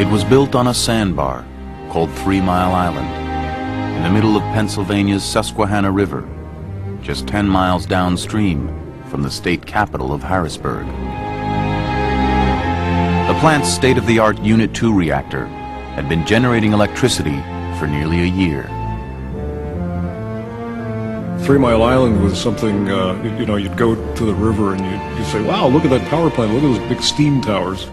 It was built on a sandbar called 3 Mile Island in the middle of Pennsylvania's Susquehanna River, just 10 miles downstream from the state capital of Harrisburg. The plant's state-of-the-art Unit 2 reactor had been generating electricity for nearly a year. 3 Mile Island was something, you know, you'd go to the river and you'd say, wow, look at that power plant, look at those big steam towers.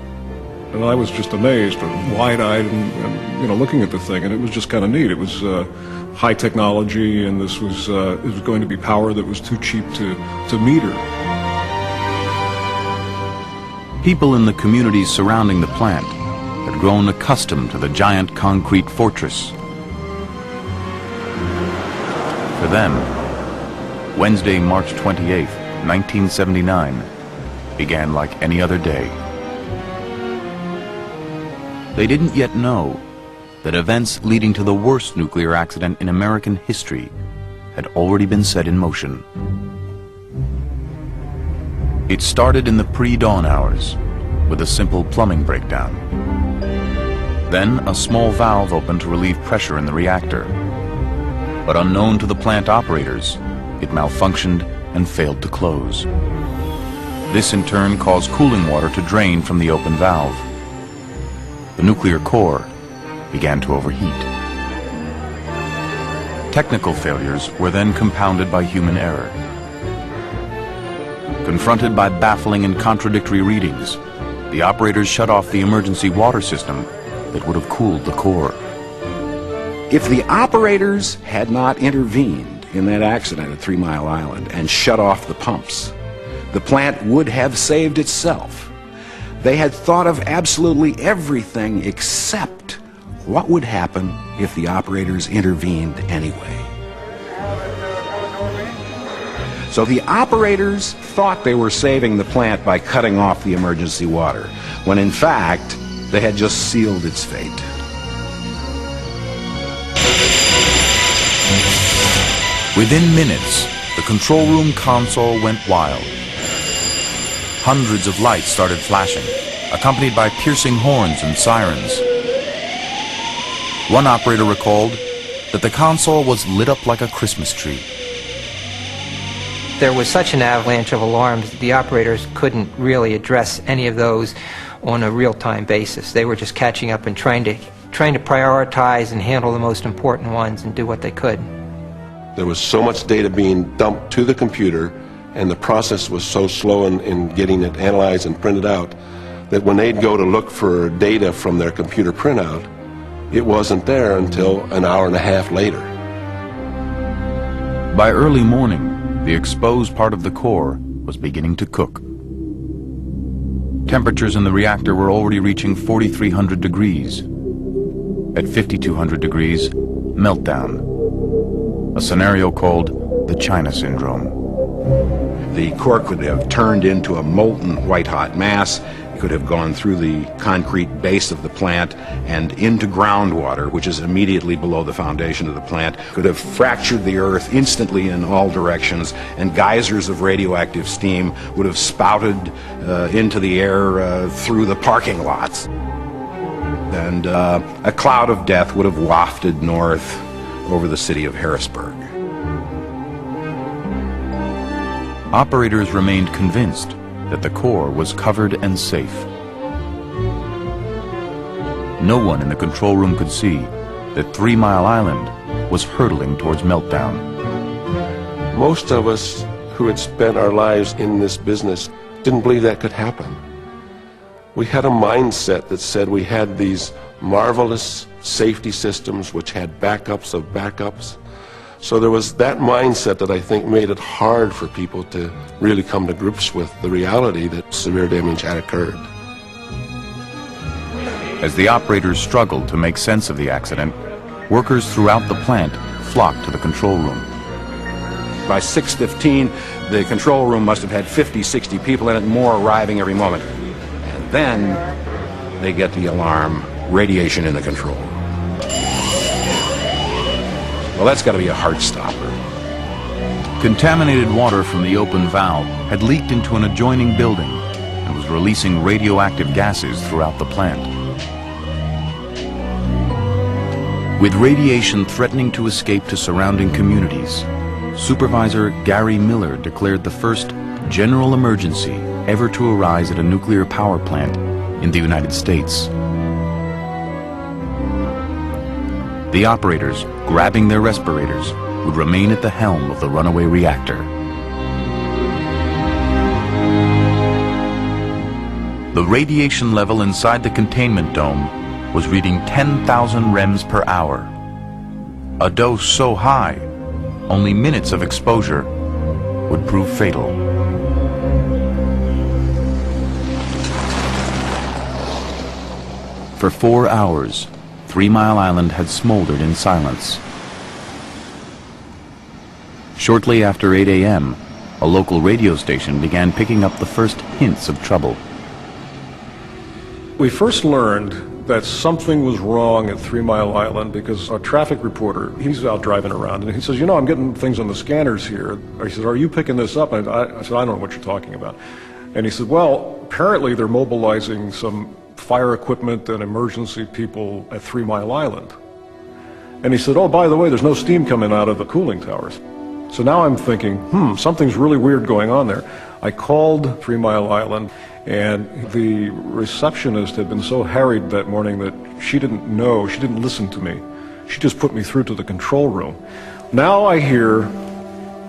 And I was just amazed and wide-eyed and, you know, looking at the thing, and it was just kind of neat. It was high technology, and this was, it was going to be power that was too cheap to meter. People in the communities surrounding the plant had grown accustomed to the giant concrete fortress. For them, Wednesday, March 28th, 1979, began like any other day. They didn't yet know that events leading to the worst nuclear accident in American history had already been set in motion. It started in the pre-dawn hours with a simple plumbing breakdown. Then a small valve opened to relieve pressure in the reactor. But unknown to the plant operators, it malfunctioned and failed to close. This in turn caused cooling water to drain from the open valve. The nuclear core began to overheat. Technical failures were then compounded by human error. Confronted by baffling and contradictory readings, the operators shut off the emergency water system that would have cooled the core. If the operators had not intervened in that accident at 3 Mile Island and shut off the pumps, the plant would have saved itself. They had thought of absolutely everything except what would happen if the operators intervened anyway. So the operators thought they were saving the plant by cutting off the emergency water, when in fact, they had just sealed its fate. Within minutes, the control room console went wild. Hundreds of lights started flashing, accompanied by piercing horns and sirens. One operator recalled that the console was lit up like a Christmas tree. There was such an avalanche of alarms that the operators couldn't really address any of those on a real-time basis. They were just catching up and trying to prioritize and handle the most important ones and do what they could. There was so much data being dumped to the computer, and the process was so slow in getting it analyzed and printed out, that when they'd go to look for data from their computer printout, it wasn't there until an hour and a half later. By early morning, the exposed part of the core was beginning to cook. Temperatures in the reactor were already reaching 4,300 degrees. At 5,200 degrees, meltdown. A scenario called the China Syndrome. The core could have turned into a molten white-hot mass. It could have gone through the concrete base of the plant and into groundwater, which is immediately below the foundation of the plant. Could have fractured the earth instantly in all directions, and geysers of radioactive steam would have spouted into the air through the parking lots. And a cloud of death would have wafted north over the city of Harrisburg. Operators remained convinced that the core was covered and safe. No one in the control room could see that 3 Mile Island was hurtling towards meltdown. Most of us who had spent our lives in this business didn't believe that could happen. We had a mindset that said we had these marvelous safety systems which had backups of backups. So there was that mindset that I think made it hard for people to really come to grips with the reality that severe damage had occurred. As the operators struggled to make sense of the accident, workers throughout the plant flocked to the control room. By 6:15, the control room must have had 50, 60 people in it, more arriving every moment. And then they get the alarm, radiation in the control room. Well, that's got to be a heart stopper. Contaminated water from the open valve had leaked into an adjoining building and was releasing radioactive gases throughout the plant. With radiation threatening to escape to surrounding communities, Supervisor Gary Miller declared the first general emergency ever to arise at a nuclear power plant in the United States. The operators, grabbing their respirators, would remain at the helm of the runaway reactor. The radiation level inside the containment dome was reading 10,000 rems per hour. A dose so high, only minutes of exposure would prove fatal. For 4 hours, 3 Mile Island had smoldered in silence. Shortly after 8 a.m., a local radio station began picking up the first hints of trouble. We first learned that something was wrong at 3 Mile Island because a traffic reporter, he's out driving around, and he says, I'm getting things on the scanners here. He says, are you picking this up? And I said, I don't know what you're talking about. And he said, well, apparently they're mobilizing some fire equipment and emergency people at 3 Mile Island. And he said, oh, by the way, there's no steam coming out of the cooling towers. So now I'm thinking, something's really weird going on there. I called 3 Mile Island, and the receptionist had been so harried that morning that she didn't listen to me. She just put me through to the control room. Now I hear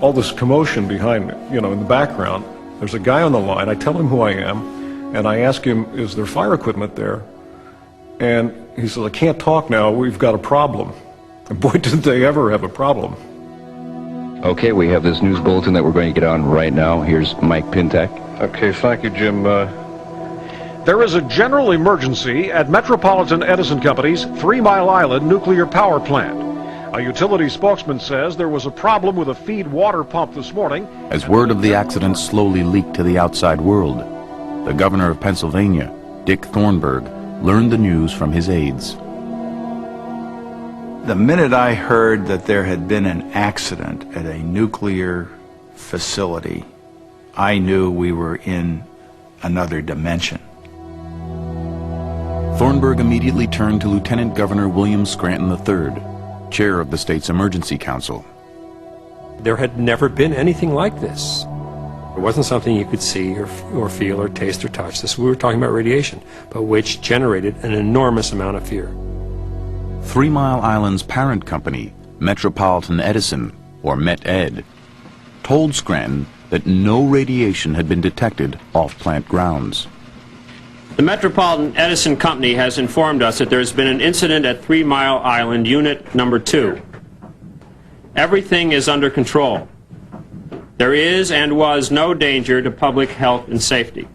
all this commotion behind me, in the background. There's a guy on the line. I tell him who I am, and I ask him, is there fire equipment there? And he says, I can't talk now, we've got a problem. And boy, didn't they ever have a problem. Okay, we have this news bulletin that we're going to get on right now. Here's Mike Pintak. Okay, thank you, Jim. There is a general emergency at Metropolitan Edison Company's 3 Mile Island nuclear power plant. A utility spokesman says there was a problem with a feed water pump this morning. As word of the accident slowly leaked to the outside world, the governor of Pennsylvania, Dick Thornburg, learned the news from his aides. The minute I heard that there had been an accident at a nuclear facility, I knew we were in another dimension. Thornburg immediately turned to Lieutenant Governor William Scranton III, chair of the state's emergency council. There had never been anything like this. It wasn't something you could see or feel or taste or touch. We were talking about radiation, but which generated an enormous amount of fear. 3 Mile Island's parent company, Metropolitan Edison, or MET-Ed, told Scranton that no radiation had been detected off plant grounds. The Metropolitan Edison Company has informed us that there has been an incident at 3 Mile Island, Unit Number 2. Everything is under control. There is and was no danger to public health and safety.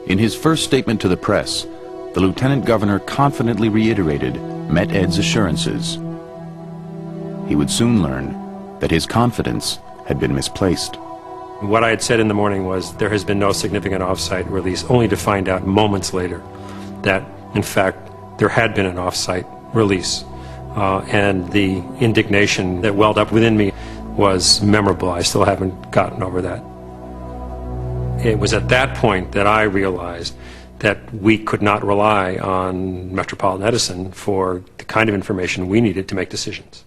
In his first statement to the press, the Lieutenant Governor confidently reiterated MET-Ed's assurances. He would soon learn that his confidence had been misplaced. What I had said in the morning was there has been no significant off-site release, only to find out moments later that, in fact, there had been an off-site release. And the indignation that welled up within me was memorable. I still haven't gotten over that. It was at that point that I realized that we could not rely on Metropolitan Edison for the kind of information we needed to make decisions.